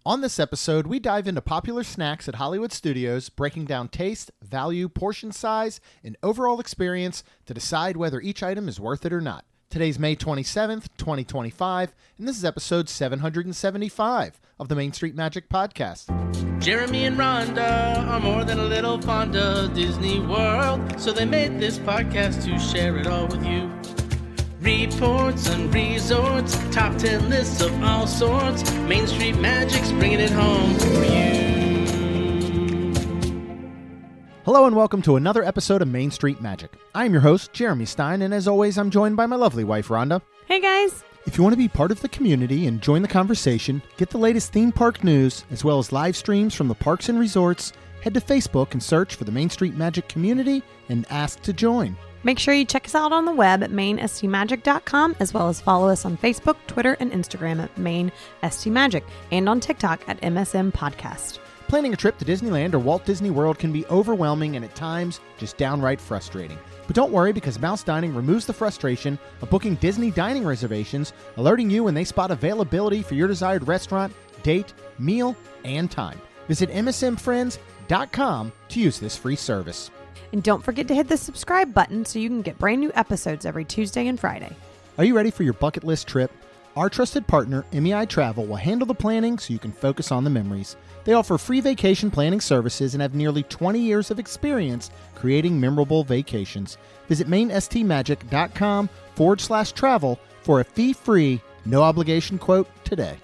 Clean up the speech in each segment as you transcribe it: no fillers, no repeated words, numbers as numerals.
On this episode, we dive into popular snacks at Hollywood studios, breaking down taste, value, portion size, and overall experience to decide whether each item is worth it or not. Today's May 27th, 2025, and this is episode 775 of the Main Street Magic Podcast. Jeremy and Rhonda are more than a little fond of Disney World, so they made this podcast to share it all with you. Reports and resorts, top 10 lists of all sorts. Main Street Magic's bringing it home for you. Hello and welcome to another episode of Main Street Magic. I am your host, Jeremy Stein, and as always, I'm joined by my lovely wife, Rhonda. Hey guys! If you want to be part of the community and join the conversation, get the latest theme park news, as well as live streams from the parks and resorts, head to Facebook and search for the Main Street Magic community and ask to join. Make sure you check us out on the web at mainstmagic.com, as well as follow us on Facebook, Twitter, and Instagram at mainstmagic, and on TikTok at MSM Podcast. Planning a trip to Disneyland or Walt Disney World can be overwhelming and at times just downright frustrating. But don't worry, because Mouse Dining removes the frustration of booking Disney dining reservations, alerting you when they spot availability for your desired restaurant, date, meal, and time. Visit msmfriends.com to use this free service. And don't forget to hit the subscribe button so you can get brand new episodes every Tuesday and Friday. Are you ready for your bucket list trip? Our trusted partner, MEI Travel, will handle the planning so you can focus on the memories. They offer free vacation planning services and have nearly 20 years of experience creating memorable vacations. Visit mainstmagic.com/travel for a fee-free, no-obligation quote today.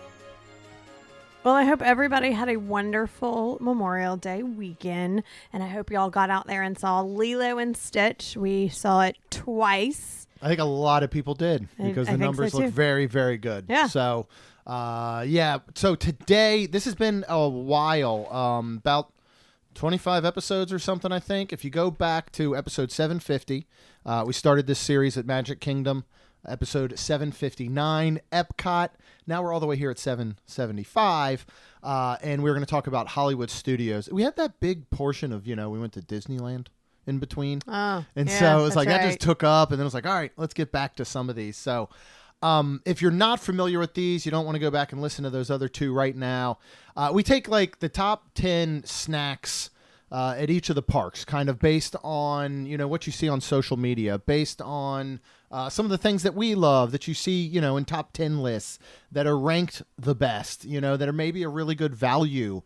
Well, I hope everybody had a wonderful Memorial Day weekend, and I hope y'all got out there and saw Lilo and Stitch. We saw it twice. I think a lot of people did because the numbers look very, very good. Yeah. So, So today, this has been a while, about 25 episodes or something, I think. If you go back to episode 750, we started this series at Magic Kingdom. Episode 759, Epcot. Now we're all the way here at 775, and we're going to talk about Hollywood studios. We had that big portion of, we went to Disneyland in between. Oh, and yeah, so it's like right. that just took up, and then it was like, all right, let's get back to some of these. So if you're not familiar with these, you don't want to go back and listen to those other two right now. We take like the top 10 snacks at each of the parks, kind of based on, what you see on social media, based on some of the things that we love that you see, in top 10 lists that are ranked the best, that are maybe a really good value,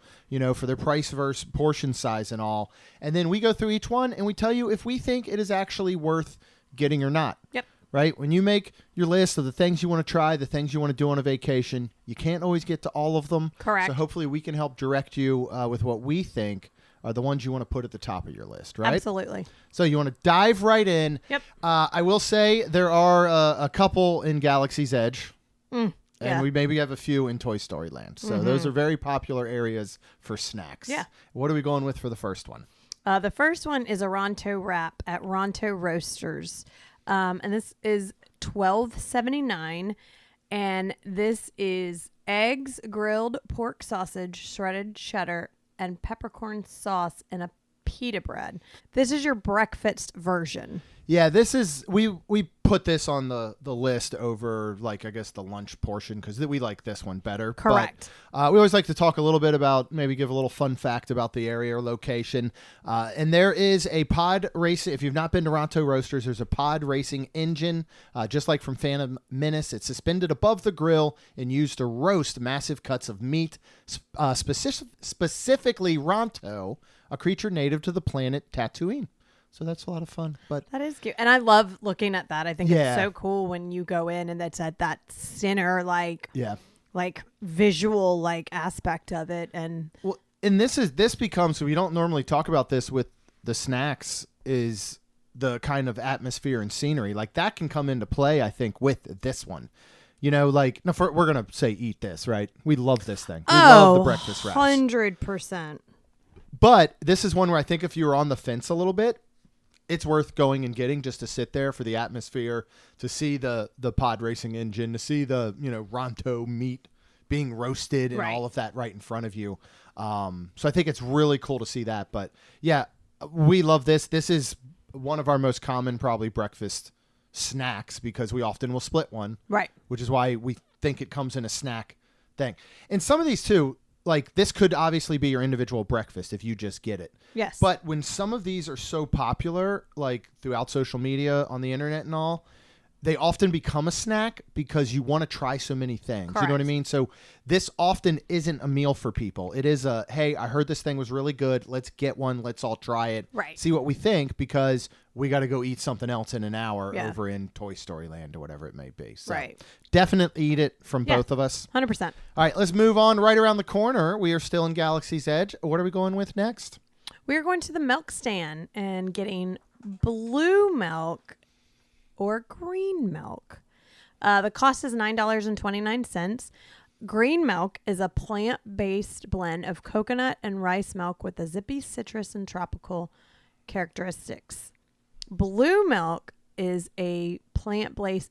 for their price versus portion size and all. And then we go through each one and we tell you if we think it is actually worth getting or not. Yep. Right? When you make your list of the things you want to try, the things you want to do on a vacation, you can't always get to all of them. Correct. So hopefully we can help direct you with what we think are the ones you want to put at the top of your list, right? Absolutely. So you want to dive right in. Yep. I will say there are a couple in Galaxy's Edge. Yeah. And we maybe have a few in Toy Story Land. So those are very popular areas for snacks. Yeah. What are we going with for the first one? The first one is a Ronto Wrap at Ronto Roasters. And this is $12.79. And this is eggs, grilled pork sausage, shredded cheddar, and peppercorn sauce in a pita bread. This is your breakfast version. Yeah, this is we put this on the list over like I guess the lunch portion because we like this one better. Correct. But, we always like to talk a little bit about maybe give a little fun fact about the area or location. And there is a pod racing. If you've not been to Ronto Roasters, there's a pod racing engine, just like from Phantom Menace. It's suspended above the grill and used to roast massive cuts of meat, specifically Ronto, a creature native to the planet Tatooine. So that's a lot of fun. But that is cute. And I love looking at that. I think Yeah. it's so cool when you go in and it's at that center, like visual aspect of it. And well, and this becomes, so we don't normally talk about this with the snacks, is the kind of atmosphere and scenery. Like that can come into play, I think, with this one. We're going to say eat this, right? We love this thing. We love the breakfast wraps. 100%. But this is one where I think if you were on the fence a little bit, it's worth going and getting just to sit there for the atmosphere, to see the pod racing engine, to see the, Ronto meat being roasted and all of that right in front of you. So I think it's really cool to see that. But yeah, we love this. This is one of our most common probably breakfast snacks because we often will split one. Right. Which is why we think it comes in a snack thing. And some of these too, like this could obviously be your individual breakfast if you just get it. Yes. But when some of these are so popular, like throughout social media, on the internet and all, they often become a snack because you want to try so many things. Correct. You know what I mean? So this often isn't a meal for people. It is a, hey, I heard this thing was really good. Let's get one. Let's all try it. Right. See what we think, because we got to go eat something else in an hour Yeah. over in Toy Story Land or whatever it may be. So Right. definitely eat it from Yeah. both of us. 100%. All right, let's move on. Right around the corner, we are still in Galaxy's Edge. What are we going with next? We're going to the milk stand and getting blue milk or green milk. The cost is $9.29. Green milk is a plant-based blend of coconut and rice milk with a zippy citrus and tropical characteristics. Blue milk is a plant-based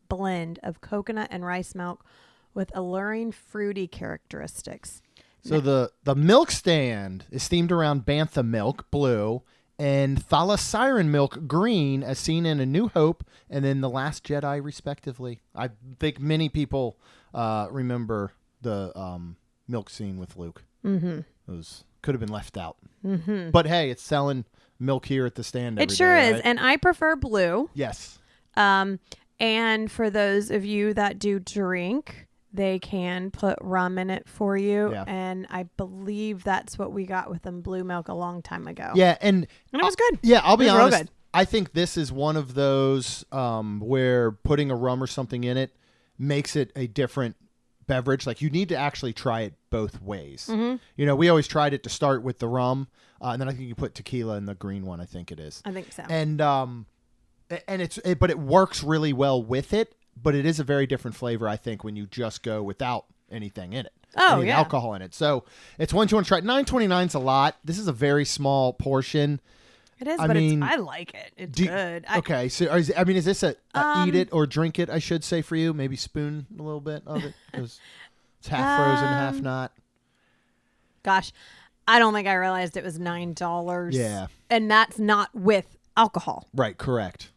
blend of coconut and rice milk with alluring fruity characteristics. So the milk stand is themed around Bantha milk, blue, and Thalasiren milk, green, as seen in A New Hope and then The Last Jedi, respectively. I think many people remember the milk scene with Luke. Mm-hmm. It could have been left out. Mm-hmm. But hey, it's selling milk here at the stand every It sure day, is, right? and I prefer blue. Yes. And for those of you that do drink, they can put rum in it for you. Yeah. And I believe that's what we got with them blue milk a long time ago. Yeah, and And it was good. Yeah, I'll be It was real honest. good. I think this is one of those where putting a rum or something in it makes it a different beverage. Like, you need to actually try it both ways. Mm-hmm. You know, we always tried it to start with the rum, and then I think you put tequila in the green one. I think it is. I think so. And but it works really well with it. But it is a very different flavor, I think, when you just go without anything in it. Oh, any yeah. alcohol in it. So it's one you want to try. $9.29 is a lot. This is a very small portion. It is, I but mean, I like it. It's Do you- good. Okay, so is this a eat it or drink it, I should say, for you? Maybe spoon a little bit of it because it's half frozen, half not. Gosh, I don't think I realized it was $9. Yeah. And that's not with alcohol. Right, correct.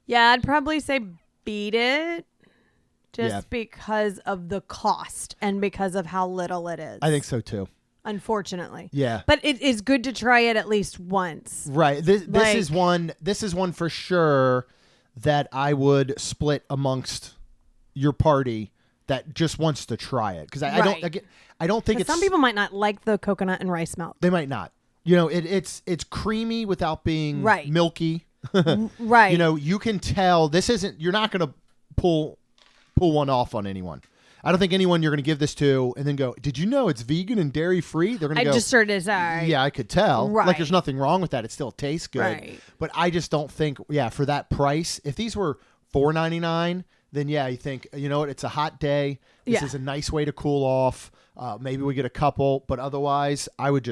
Yeah, I'd probably say beat it just Yeah. because of the cost and because of how little it is. I think so too. Unfortunately. Yeah. But it is good to try it at least once. Right. This Like- is one. This is one for sure that I would split amongst your party that just wants to try it, because I Right. don't think it's Some people might not like the coconut and rice milk. they might not. You know, it's creamy without being Right. milky. Right. You know, you can tell this isn't. You're not going to pull one off on anyone. I don't think anyone you're going to give this to and then go, "Did you know it's vegan and dairy free?" They're going to I go, just sort of sorry. "Yeah, I could tell." Right. Like, there's nothing wrong with that. It still tastes good. Right. But I just don't think, for that price, if these were $4.99, then yeah, you think, you know what? It's a hot day. This Yeah. is a nice way to cool off. Maybe we get a couple, but otherwise, I would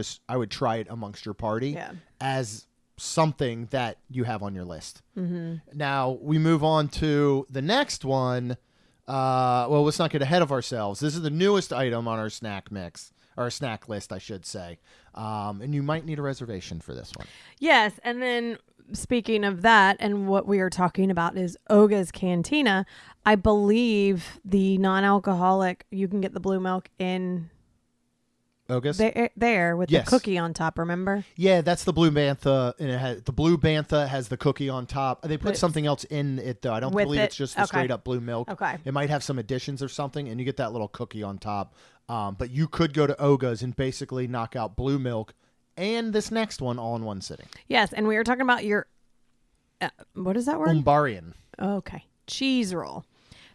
try it amongst your party Yeah. as something that you have on your list. Mm-hmm. Now we move on to the next one. Well, let's not get ahead of ourselves. This is the newest item on our snack mix, or snack list, I should say. And you might need a reservation for this one. Yes, and then speaking of that, and what we are talking about is Oga's Cantina. I believe the non-alcoholic, you can get the blue milk in Ogus? there with Yes. the cookie on top, remember? Yeah, that's the blue bantha, and the blue bantha has the cookie on top. They put But- something else in it though. I don't With believe it? it's just the Okay. straight up blue milk. Okay. It might have some additions or something, and you get that little cookie on top. But you could go to Oga's and basically knock out blue milk and this next one all in one sitting. Yes, and we were talking about your, what is that word? Umbarian. Okay. Cheese roll.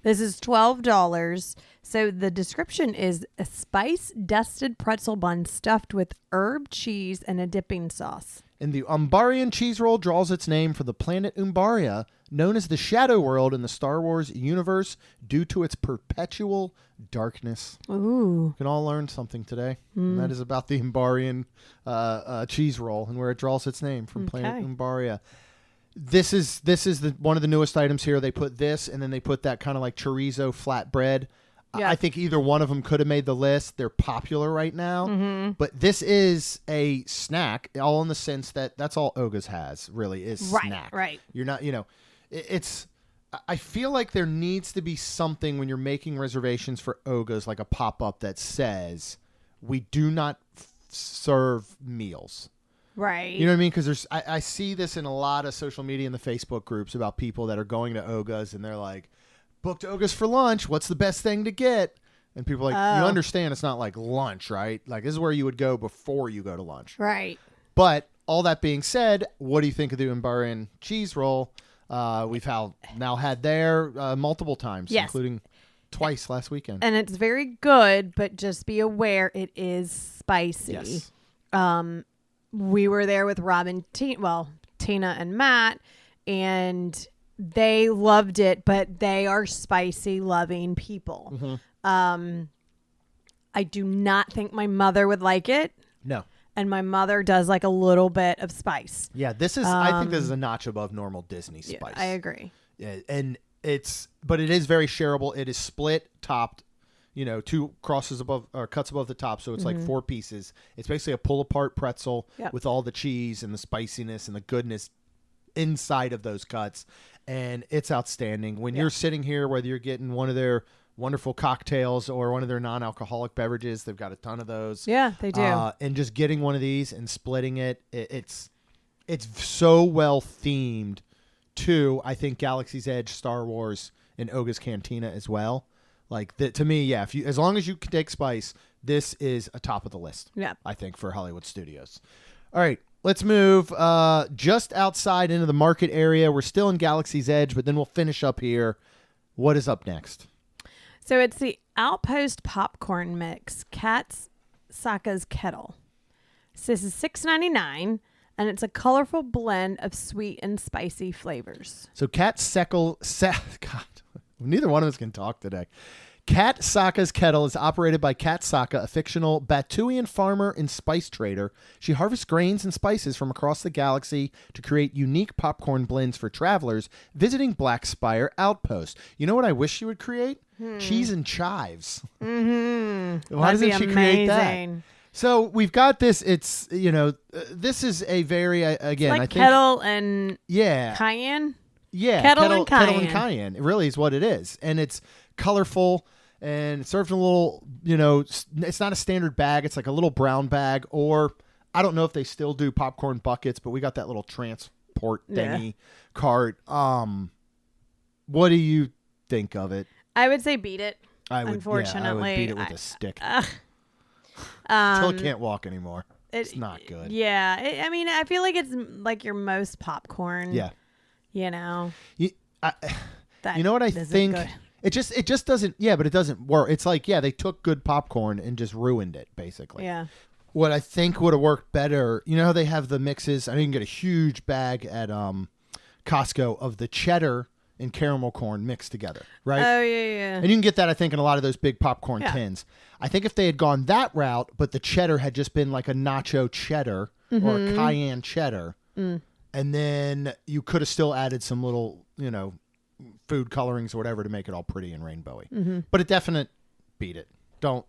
This is $12. So the description is a spice dusted pretzel bun stuffed with herb cheese and a dipping sauce. And the Umbarian cheese roll draws its name from the planet Umbaria, known as the Shadow World in the Star Wars universe due to its perpetual darkness. Ooh. We can all learn something today. And that is about the Umbarian cheese roll and where it draws its name from planet Okay. Umbaria. This is one of the newest items here. They put this, and then they put that kind of like chorizo flatbread. Yeah. I think either one of them could have made the list. They're popular right now. But this is a snack, all in the sense that that's all Oga's has, really, is Right, snack. right. You're not, it's I feel like there needs to be something when you're making reservations for Oga's, like a pop-up that says, we do not serve meals. Right. You know what I mean? Because I see this in a lot of social media and the Facebook groups about people that are going to Oga's and they're like, booked Oga's for lunch. What's the best thing to get? And people are like, you understand it's not like lunch, right? Like, this is where you would go before you go to lunch. Right. But all that being said, what do you think of the Umbaran Cheese Roll? We've now had there multiple times, yes. including twice last weekend. And it's very good, but just be aware it is spicy. Yes. We were there with Rob and Tina and Matt, and they loved it, but they are spicy loving people. Mm-hmm. I do not think my mother would like it. No. And my mother does like a little bit of spice. Yeah, I think this is a notch above normal Disney spice. Yeah, I agree. Yeah, but it is very shareable. It is split, topped, 2 crosses above or cuts above the top, so it's like 4 pieces. It's basically a pull apart pretzel with all the cheese and the spiciness and the goodness inside of those cuts, and it's outstanding. When you're sitting here, whether you're getting one of their wonderful cocktails or one of their non-alcoholic beverages, they've got a ton of those. Yeah, they do. And just getting one of these and splitting it's so well themed to, I think, Galaxy's Edge, Star Wars, and Oga's Cantina as well. Like, to me, yeah, as long as you can take spice, this is a top of the list. Yeah, I think, for Hollywood Studios. All right, let's move just outside into the market area. We're still in Galaxy's Edge, but then we'll finish up here. What is up next? So it's the Outpost Popcorn Mix, Kat's Saka's Kettle. So this is $6.99, and it's a colorful blend of sweet and spicy flavors. So God, neither one of us can talk today. Kat Saka's Kettle is operated by Kat Saka, a fictional Batuian farmer and spice trader. She harvests grains and spices from across the galaxy to create unique popcorn blends for travelers visiting Black Spire Outpost. You know what I wish she would create? Cheese and chives. Mm-hmm. Why doesn't she create that? So we've got this. It's, this is a very, again, like I think. kettle and yeah. cayenne? Yeah. Kettle and cayenne. Kettle and cayenne. It really is what it is. And it's colorful and it's served in a little, it's not a standard bag. It's like a little brown bag, or I don't know if they still do popcorn buckets, but we got that little transport thingy cart. What do you think of it? I would say beat it. Unfortunately, I would beat it with a stick. Until it can't walk anymore. It's not good. Yeah. I feel like it's like your most popcorn. Yeah. You know what I think? Good. It just doesn't. Yeah, but it doesn't work. It's like, they took good popcorn and just ruined it, basically. Yeah. What I think would have worked better, how they have the mixes. I know you can get a huge bag at Costco of the cheddar and caramel corn mixed together, right? Oh, yeah. And you can get that, I think, in a lot of those big popcorn tins. I think if they had gone that route, but the cheddar had just been like a nacho cheddar or a cayenne cheddar, and then you could have still added some little, food colorings or whatever to make it all pretty and rainbowy. But a definite beat it. Don't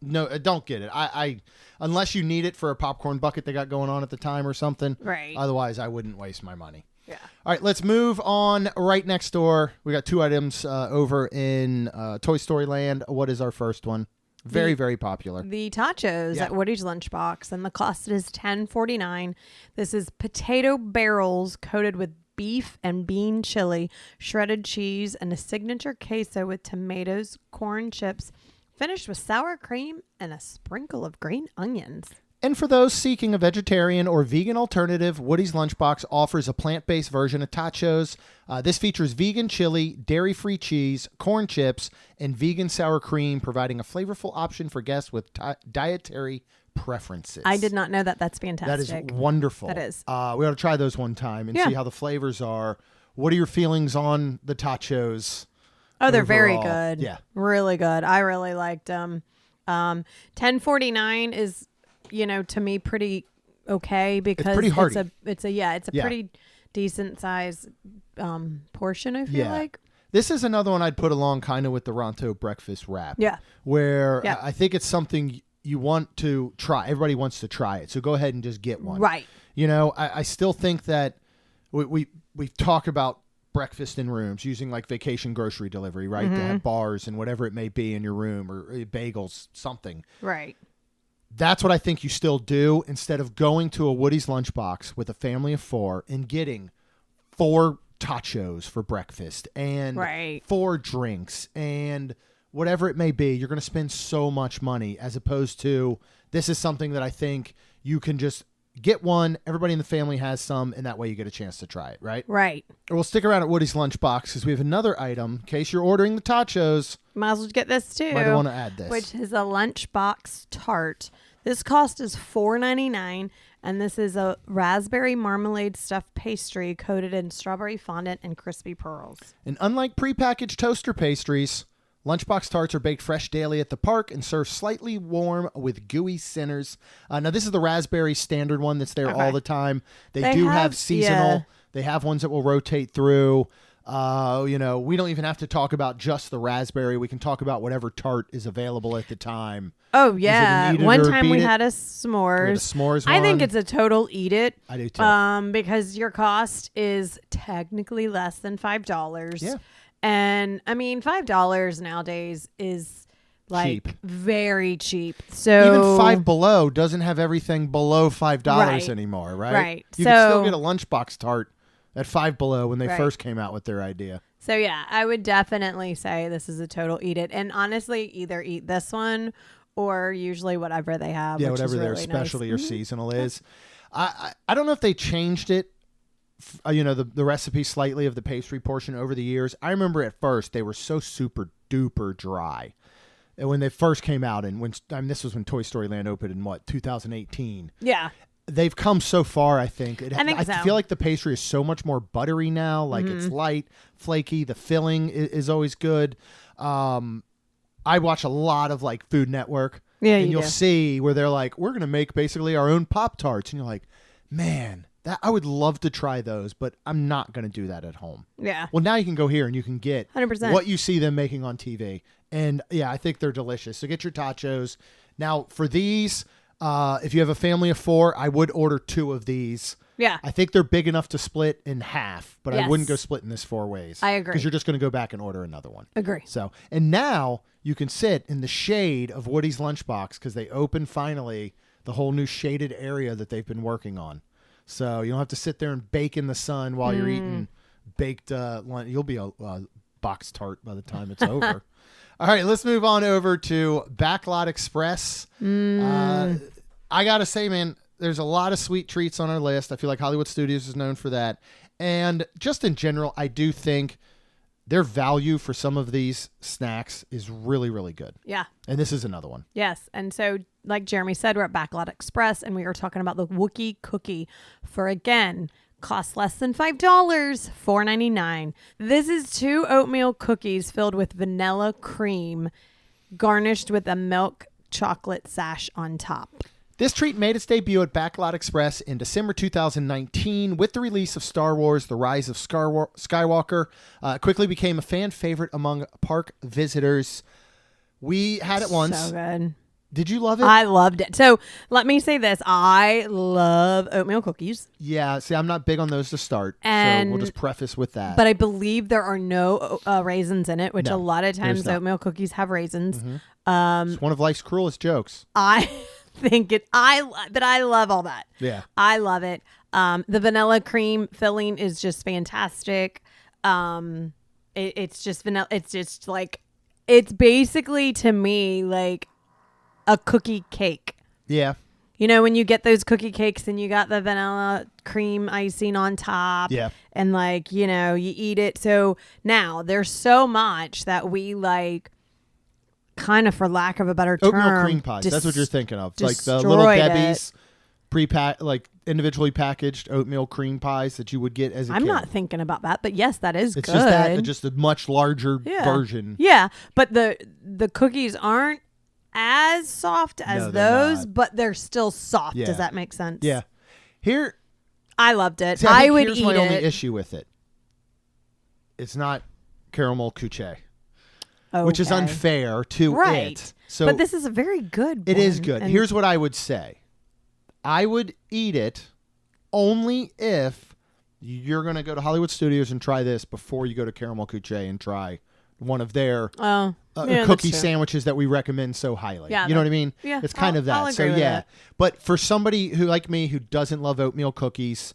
get it. I unless you need it for a popcorn bucket they got going on at the time or something. Right. Otherwise, I wouldn't waste my money. Yeah. All right, let's move on. Right next door, we got 2 items over in Toy Story Land. What is our first one? Very, very popular. The Totchos at Woody's Lunchbox, and the cost is $10.49. This is potato barrels coated with beef and bean chili, shredded cheese, and a signature queso with tomatoes, corn chips, finished with sour cream and a sprinkle of green onions. And for those seeking a vegetarian or vegan alternative, Woody's Lunchbox offers a plant-based version of Totchos. This features vegan chili, dairy-free cheese, corn chips, and vegan sour cream, providing a flavorful option for guests with dietary preferences. I did not know that. That's fantastic. That is wonderful. That is. We ought to try those one time and see how the flavors are. What are your feelings on the Totchos? Oh, they're very overall? good. Yeah. Really good. I really liked them. $10.49 is, to me pretty okay because it's pretty hearty. It's a pretty decent size portion, I feel like. This is another one I'd put along kind of with the Ronto breakfast wrap. Yeah. Where I think it's something you want to try. Everybody wants to try it. So go ahead and just get one. Right. I still think that we talk about breakfast in rooms using like vacation grocery delivery, right? To have bars and whatever it may be in your room or bagels, something. Right. That's what I think you still do instead of going to a Woody's lunchbox with a family of 4 and getting 4 Totchos for breakfast and 4 drinks and whatever it may be. You're going to spend so much money as opposed to this is something that I think you can just get one. Everybody in the family has some, and that way you get a chance to try it, right? Right. We'll stick around at Woody's lunchbox because we have another item in case you're ordering the Totchos. Might as well get this too. Might want to add this. Which is a lunchbox tart. This cost is $4.99, and this is a raspberry marmalade stuffed pastry coated in strawberry fondant and crispy pearls. And unlike prepackaged toaster pastries, lunchbox tarts are baked fresh daily at the park and served slightly warm with gooey centers. Now, this is the raspberry standard one that's there all the time. They do have seasonal. Yeah. They have ones that will rotate through. We don't even have to talk about just the raspberry. We can talk about whatever tart is available at the time. Oh, yeah. One time we had a s'mores. We had a s'mores I think one. it's a total eat it. I do too. Because your cost is technically less than $5. Yeah. And I mean, $5 nowadays is like Cheap. very cheap. So Even Five Below doesn't have everything below $5 Right. anymore, right? Right. You can still So- get a lunchbox tart at Five Below when they Right. first came out with their idea. So yeah, I would definitely say this is a total eat it. And honestly, either eat this one or usually whatever they have. Yeah, which whatever is their really specialty nice. or seasonal is. I don't know if they changed it, the recipe slightly of the pastry portion over the years. I remember at first they were so super duper dry. And when they first came out, and this was when Toy Story Land opened in 2018. Yeah. They've come so far, I think. I I feel like the pastry is so much more buttery now. Like it's light, flaky. The filling is always good. I watch a lot of like Food Network. Yeah, and you you'll do. see where they're like, we're going to make basically our own Pop-Tarts. And you're like, man, I would love to try those, but I'm not going to do that at home. Yeah. Well, now you can go here and you can get 100%. what you see them making on TV. And yeah, I think they're delicious. So get your Totchos. Now for these, if you have a family of 4, I would order 2 of these. Yeah. I think they're big enough to split in half, but I Yes. wouldn't go splitting this 4 ways. I agree. Because you're just going to go back and order another one. Agree. So, and now you can sit in the shade of Woody's Lunchbox because they open finally the whole new shaded area that they've been working on. So you don't have to sit there and bake in the sun while you're eating baked lunch. You'll be a box tart by the time it's over. All right, let's move on over to Backlot Express. I got to say, man, there's a lot of sweet treats on our list. I feel like Hollywood Studios is known for that. And just in general, I do think their value for some of these snacks is really, really good. Yeah. And this is another one. Yes. And so, like Jeremy said, we're at Backlot Express, and we are talking about the Wookiee Cookie for, again, costs less than $5, $4.99. This is 2 oatmeal cookies filled with vanilla cream, garnished with a milk chocolate sash on top. This treat made its debut at Backlot Express in December 2019 with the release of Star Wars: The Rise of Skywalker. It quickly became a fan favorite among park visitors. We had it once. So good. Did you love it? I loved it. So let me say this. I love oatmeal cookies. Yeah, see, I'm not big on those to start. And- so we'll just preface with that. But I believe there are no raisins in it, which No, a lot of times there's not. oatmeal cookies have raisins. It's one of life's cruelest jokes. I think but I love all that. Yeah. I love it. The vanilla cream filling is just fantastic. It's just vanilla. It's just like, it's basically to me like a cookie cake. Yeah. You know, when you get those cookie cakes and you got the vanilla cream icing on top. Yeah. And like, you know, you eat it. So now there's so much that we like, kind of for lack of a better term. Oatmeal cream pies. That's what you're thinking of. Like the destroyed little it. Debbie's like individually packaged oatmeal cream pies that you would get as a kid. I'm not thinking about that, but yes, that is It's good. just that, just a much larger Yeah. version. Yeah, but the cookies aren't as soft as No, they're those, not. but they're still soft. Yeah. Does that make sense? Yeah. Here, I loved it. see, I think would here's eat my only it. issue with it. It's not caramel couche, which is Okay. unfair to Right. it. So but this is a very good it is one, good. and- Here's what I would say. I would eat it only if You're going to go to Hollywood Studios and try this before you go to Caramel Couché and try one of their cookie sandwiches that we recommend so highly. Yeah, you know what I mean? Yeah, it's kind of that. I'll So agree with yeah, that. but for somebody who like me who doesn't love oatmeal cookies,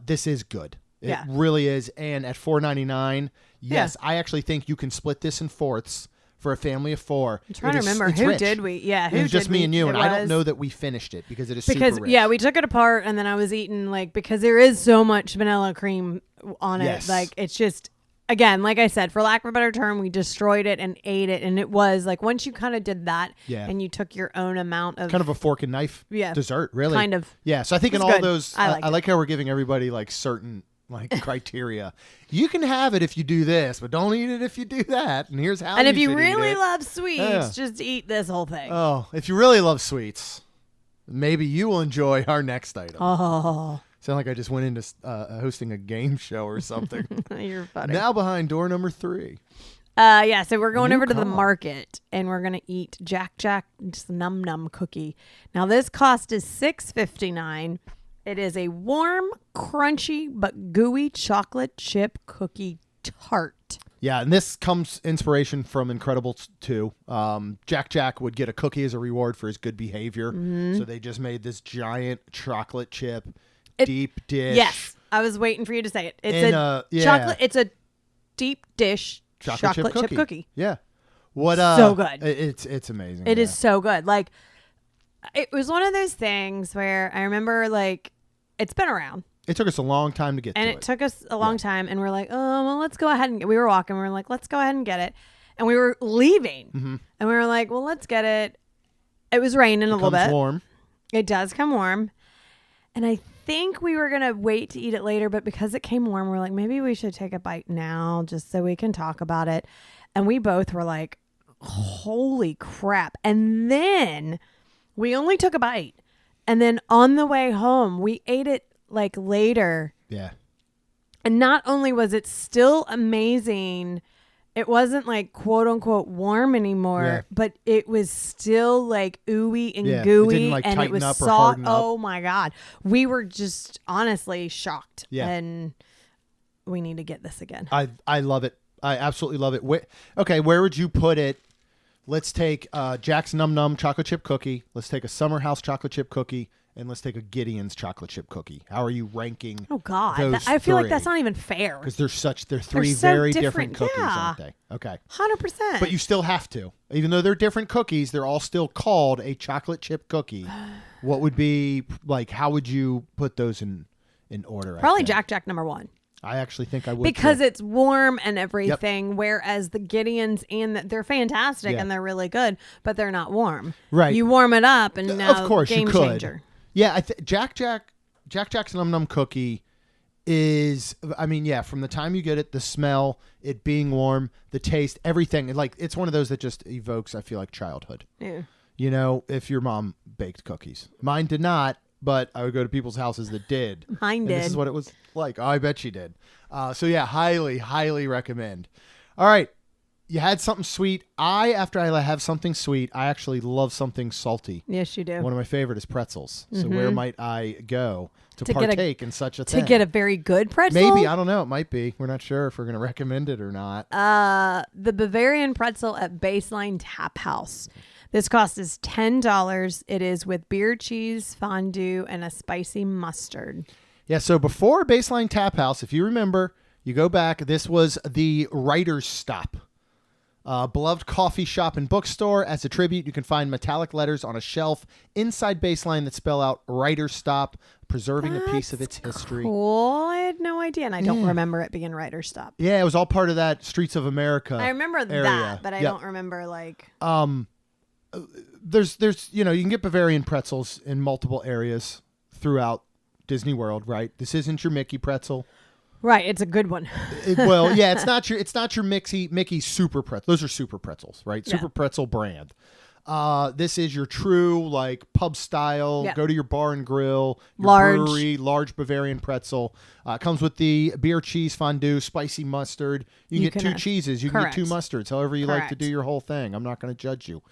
this is good. It really is. And at $4.99, yes, I actually think you can split this in fourths for a family of 4. I'm trying to remember it's who rich. did we? Yeah, who It was just did me we? and you, and It I don't was- know that we finished it because it is because super rich. yeah, we took it apart and then I was eating because there is so much vanilla cream on it. Yes. It's just again, like I said, for lack of a better term, we destroyed it and ate it, and it was once you kind of did that, and you took your own amount of kind of a fork and knife dessert, really. kind of. Yeah, so I think in all good. those, I I like how we're giving everybody certain criteria. You can have it if you do this, but don't eat it if you do that. And here's how. And if you should eat really it. love sweets, just eat this whole thing. Oh, if you really love sweets, maybe you will enjoy our next item. Oh, Sound like I just went into hosting a game show or something. you're funny. Now behind door number 3. So we're going You over to the call. market and we're gonna eat Jack Num Num cookie. Now this cost is $6.59. It is a warm, crunchy but gooey chocolate chip cookie tart. Yeah, and this comes inspiration from Incredibles 2. Jack would get a cookie as a reward for his good behavior, so they just made this giant chocolate chip deep dish. Yes, I was waiting for you to say it. It's And, chocolate. It's a deep dish chocolate chip cookie. Yeah, what? So good. It's amazing. It is so good. It was one of those things where I remember it's been around. It took us a long time to get And to it took us a long time, and we're like, oh, well, let's go ahead and we were walking. We were like, let's go ahead and get it. And we were leaving, and we were like, well, let's get it. It was raining a little comes bit. warm. It does come warm. And I think we were going to wait to eat it later, but because it came warm, we're like, maybe we should take a bite now just so we can talk about it. And we both were like, holy crap. And then we only took a bite. And then on the way home, we ate it later. Yeah. And not only was it still amazing, it wasn't quote unquote warm anymore, but it was still ooey and gooey, it didn't, and it was tighten up or soft. harden up. Oh my God. We were just honestly shocked. Yeah. And we need to get this again. I love it. I absolutely love it. Where would you put it? Let's take Jack's Num Num chocolate chip cookie. Let's take a Summer House chocolate chip cookie. And let's take a Gideon's chocolate chip cookie. How are you ranking? Oh God. those I feel like three? that's not even fair. Because they're 3 so very different. different cookies, Yeah. aren't they? Okay. 100%. But you still have to. Even though they're different cookies, they're all still called a chocolate chip cookie. What would be, how would you put those in order? Probably I think? Jack number 1. I actually think I would. Because too. it's warm and everything, whereas the Gideons they're fantastic and they're really good, but they're not warm. Right. You warm it up and now of course game you could. changer. Yeah, Jack's Num Num cookie is, from the time you get it, the smell, it being warm, the taste, everything. It's one of those that just evokes, I feel like, childhood. Yeah. If your mom baked cookies. Mine did not, but I would go to people's houses that did. Mine did. This is what it was like. Oh, I bet she did. So yeah, highly, highly recommend. All right. You had something sweet. After I have something sweet, I actually love something salty. Yes, you do. One of my favorite is pretzels. So where might I go to partake in such a thing? To get a very good pretzel? Maybe. I don't know. It might be. We're not sure if we're going to recommend it or not. The Bavarian Pretzel at Baseline Tap House. This cost is $10. It is with beer cheese, fondue, and a spicy mustard. Yeah, so before Baseline Tap House, if you remember, you go back, this was the Writer's Stop. Beloved coffee shop and bookstore. As a tribute, you can find metallic letters on a shelf inside Baseline that spell out Writer's Stop, preserving a piece of its history. Cool. I had no idea, and I don't remember it being Writer's Stop. Yeah, it was all part of that Streets of America. I remember area. that, but I don't remember There's you can get Bavarian pretzels in multiple areas throughout Disney World, right? This isn't your Mickey pretzel. Right, it's a good one. It's not your Mickey super pretzel. Those are super pretzels, right? Yeah. Super pretzel brand. This is your true pub style. Yeah. Go to your bar and grill, your Large. brewery, large Bavarian pretzel. Comes with the beer cheese fondue, spicy mustard. You can get 2 cheeses. You can get 2 mustards. However you like to do your whole thing. I'm not going to judge you.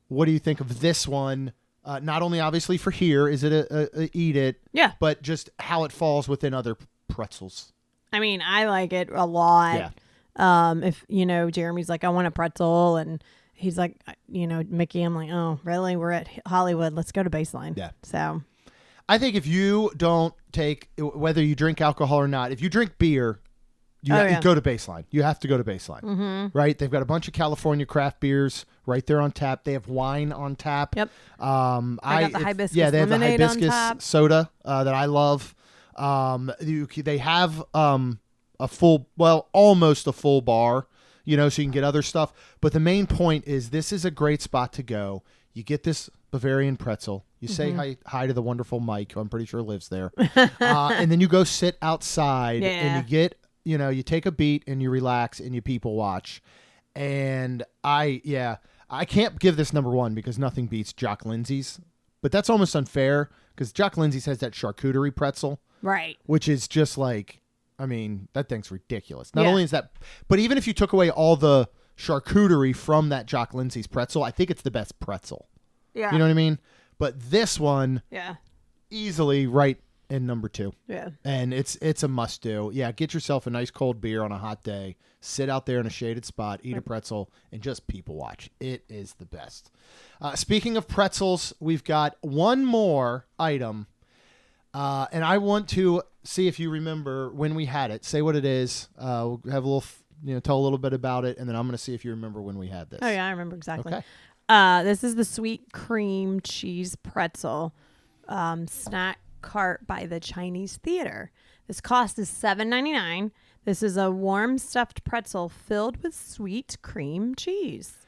What do you think of this one? Not only obviously for here is it a eat it, Yeah, but just how it falls within other pretzels? I mean, I like it a lot. Yeah. If, Jeremy's like, I want a pretzel, and he's like, Mickey, I'm like, oh, really? We're at Hollywood. Let's go to Baseline. Yeah. So I think if you don't take, whether you drink alcohol or not, if you drink beer, you go to Baseline. You have to go to Baseline, right? They've got a bunch of California craft beers right there on tap. They have wine on tap. Yep. They got the hibiscus they have the lemonade on hibiscus tap. soda that I love. They have almost a full bar, so you can get other stuff. But the main point is this is a great spot to go. You get this Bavarian pretzel. You say hi to the wonderful Mike, who I'm pretty sure lives there. And then you go sit outside and you get, you take a beat and you relax and you people watch. And I can't give this number one because nothing beats Jock Lindsay's. But that's almost unfair because Jock Lindsay's has that charcuterie pretzel. Right. Which is just like, I mean, that thing's ridiculous. Not only is that, but even if you took away all the charcuterie from that Jock Lindsay's pretzel, I think it's the best pretzel. Yeah. You know what I mean? But this one, easily right in number 2. Yeah. And it's a must do. Yeah, get yourself a nice cold beer on a hot day, sit out there in a shaded spot, eat a pretzel, and just people watch. It is the best. Speaking of pretzels, we've got one more item. And I want to see if you remember when we had it. Say what it is. We'll have a little, tell a little bit about it, and then I'm going to see if you remember when we had this. Oh, yeah, I remember exactly. Okay. This is the Sweet Cream Cheese Pretzel snack cart by the Chinese Theater. This cost is $7.99. This is a warm stuffed pretzel filled with sweet cream cheese.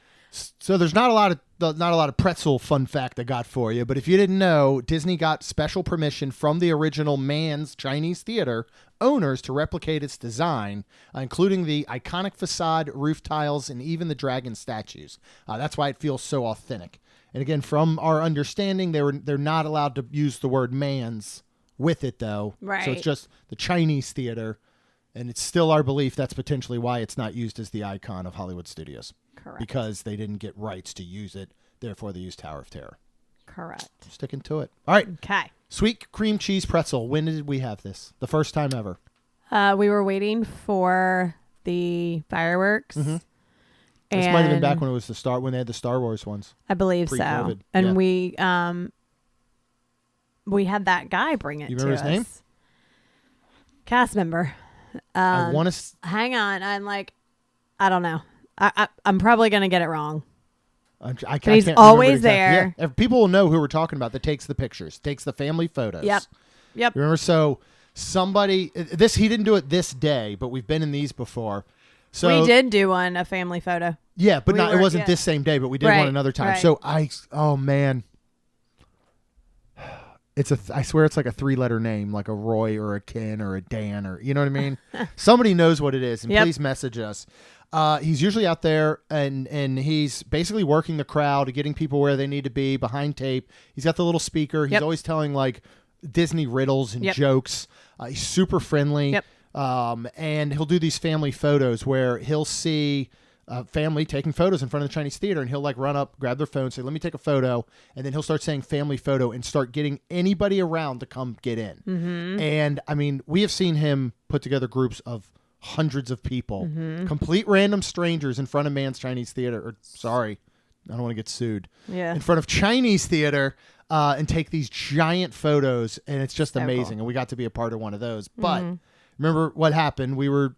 So there's not a lot of pretzel fun fact I got for you, but if you didn't know, Disney got special permission from the original Mann's Chinese Theater owners to replicate its design, including the iconic facade, roof tiles, and even the dragon statues. That's why it feels so authentic. And again, from our understanding, they're not allowed to use the word Mann's with it, though. Right. So it's just the Chinese Theater, and it's still our belief that's potentially why it's not used as the icon of Hollywood Studios. Correct. Because they didn't get rights to use it. Therefore, they used Tower of Terror. Correct. Sticking to it. All right. Okay. Sweet cream cheese pretzel. When did we have this? The first time ever. We were waiting for the fireworks. Mm-hmm. This might have been back when it was when they had the Star Wars ones. I believe so. Pre-COVID. And we had that guy bring it to us. You remember his name? Cast member. I want to. Hang on. I don't know. I'm probably going to get it wrong. But he's always there. Yeah. People will know who we're talking about that takes the pictures, takes the family photos. Yep. Remember, so he didn't do it this day, but we've been in these before. So we did do a family photo. Yeah, but it wasn't this same day, but we did one another time. Right. So oh man. I swear it's like a 3-letter name, like a Roy or a Ken or a Dan or, you know what I mean? Somebody knows what it is, and please message us. He's usually out there, and he's basically working the crowd, getting people where they need to be, behind tape. He's got the little speaker. He's always telling like Disney riddles and jokes. He's super friendly. Yep. And he'll do these family photos where he'll see a family taking photos in front of the Chinese Theater, and he'll like run up, grab their phone, say, let me take a photo. And then he'll start saying family photo and start getting anybody around to come get in. Mm-hmm. And I mean, we have seen him put together groups of hundreds of people, complete random strangers in front of Mann's Chinese Theater. I don't want to get sued. Yeah. In front of Chinese Theater and take these giant photos. And it's just amazing. Cool. And we got to be a part of one of those. But remember what happened? We were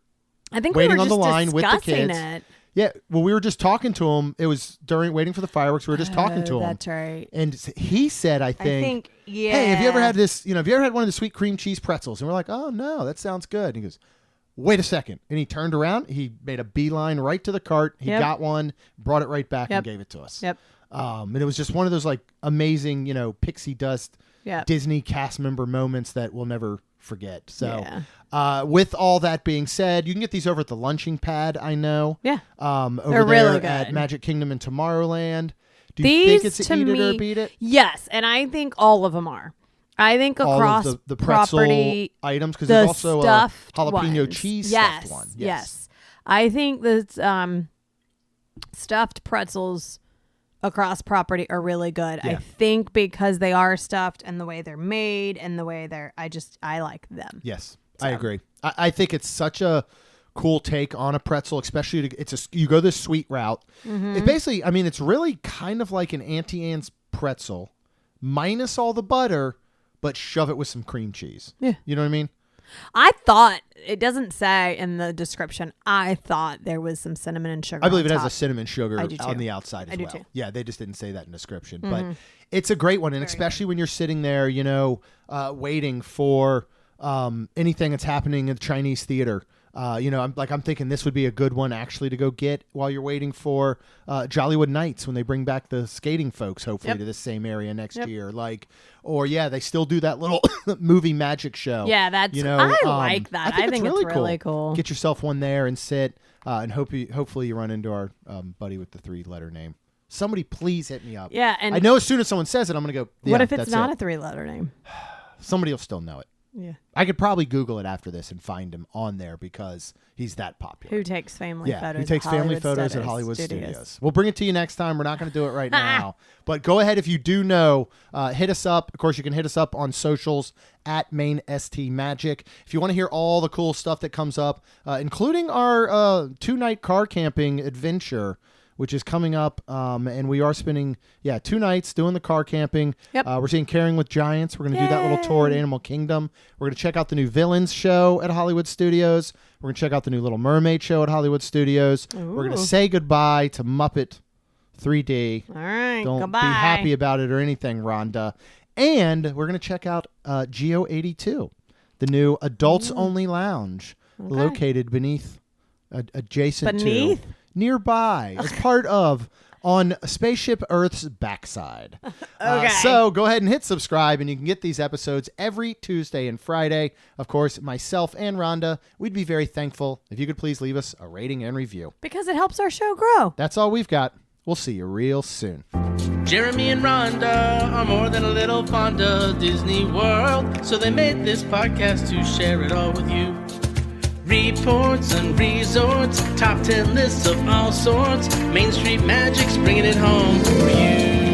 waiting on the line with the kids. Yeah, well, we were just talking to him. It was waiting for the fireworks. We were just talking to him. That's right. And he said, I think, hey, have you ever had this, have you ever had one of the sweet cream cheese pretzels? And we're like, oh, no, that sounds good. And he goes, wait a second. And he turned around. He made a beeline right to the cart. He got one, brought it right back and gave it to us. Yep. And it was just one of those like amazing, pixie dust Disney cast member moments that we'll never forget. So with all that being said, you can get these over at the lunching pad, I know. Yeah. Over They're really good. At Magic Kingdom and Tomorrowland. Do you these, think it's a eat it or beat it? Yes, and I think all of them are. I think across all of the pretzel property items, because there's also a jalapeno ones. cheese stuffed one. Yes. I think that stuffed pretzels across property are really good. I think because they are stuffed and the way they're made and the way I like them. Yes. I agree. I think it's such a cool take on a pretzel, especially you go this sweet route. It basically, I mean, it's really kind of like an Auntie Anne's pretzel minus all the butter, but shove it with some cream cheese. Yeah. You know what I mean? I thought, it doesn't say in the description, I thought there was some cinnamon and sugar. I believe on it has top. a cinnamon sugar I do on too. the outside as I do well. too. Yeah, they just didn't say that in the description. But it's a great one. And especially when you're sitting there, waiting for anything that's happening at the Chinese theater. I'm thinking this would be a good one actually to go get while you're waiting for Jollywood Nights when they bring back the skating folks, hopefully to this same area next year. They still do that little movie magic show. Yeah, that's. I like that. I think it's really cool. Get yourself one there and sit, and hopefully you run into our buddy with the 3-letter name. Somebody please hit me up. Yeah, and I know as soon as someone says it, I'm going to go. Yeah, what if it's not a 3-letter name? Somebody will still know it. Yeah. I could probably Google it after this and find him on there because he's that popular. Who takes family photos? Who takes family photos at Hollywood Studios. We'll bring it to you next time. We're not going to do it right now. But go ahead if you do know. Hit us up. Of course, you can hit us up on socials at MainSTMagic. If you want to hear all the cool stuff that comes up, including our 2-night car camping adventure, which is coming up, and we are spending 2 nights doing the car camping. Yep. We're seeing Caring with Giants. We're going to do that little tour at Animal Kingdom. We're going to check out the new Villains show at Hollywood Studios. We're going to check out the new Little Mermaid show at Hollywood Studios. Ooh. We're going to say goodbye to Muppet 3D. All right, Don't goodbye. be happy about it or anything, Rhonda. And we're going to check out Geo 82, the new adults-only lounge located adjacent to... nearby as part of on Spaceship Earth's backside. So go ahead and hit subscribe, and you can get these episodes every Tuesday and Friday. Of course, myself and Rhonda, we'd be very thankful if you could please leave us a rating and review. Because it helps our show grow. That's all we've got. We'll see you real soon. Jeremy and Rhonda are more than a little fond of Disney World, so they made this podcast to share it all with you. Reports and resorts, top 10 lists of all sorts. Main Street Magic's bringing it home for you.